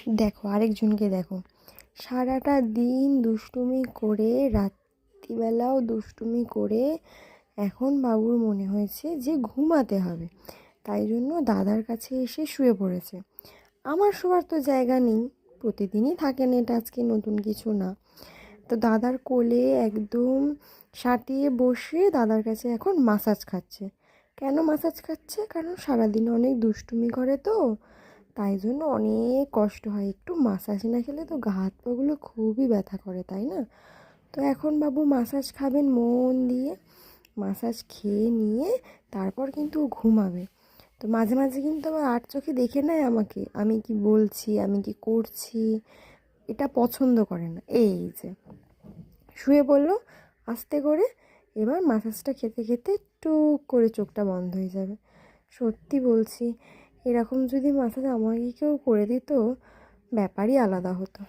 দেখো আরেকজনকে দেখো, সারাটা দিন দুষ্টুমি করে, রাত্রিবেলাও দুষ্টুমি করে, এখন বাবুর মনে হয়েছে যে ঘুমাতে হবে, তাই জন্য দাদার কাছে এসে শুয়ে পড়েছে। আমার শোয়ার তো জায়গা নেই, প্রতিদিনই থাকেন, এটা আজকে নতুন কিছু না। তো দাদার কোলে একদম সাঁটিয়ে বসে দাদার কাছে এখন মাসাজ খাচ্ছে। কেন মাসাজ খাচ্ছে? কারণ সারাদিন অনেক দুষ্টুমি করে তো, তাই জন্য অনেক কষ্ট হয়। একটু মাসাজ না খেলে তো গা হাত পাগুলো খুবই ব্যথা করে, তাই না? তো এখন বাবু মাসাজ খাবেন মন দিয়ে। মাসাজ খেয়ে নিয়ে তারপর কিন্তু ও ঘুমাবে। তো মাঝে মাঝে কিন্তু আবার আর চোখে দেখে নেয় আমাকে, আমি কি বলছি, আমি কি করছি, এটা পছন্দ করে না। এই যে শুয়ে পড়লো আস্তে করে, এবার মাসাজটা খেতে খেতে টুক করে চোখটা বন্ধ হয়ে যাবে। সত্যি বলছি, এরকম যদি মাসাজ আমাকে কেউ করে দিত, ব্যাপারই আলাদা হতো।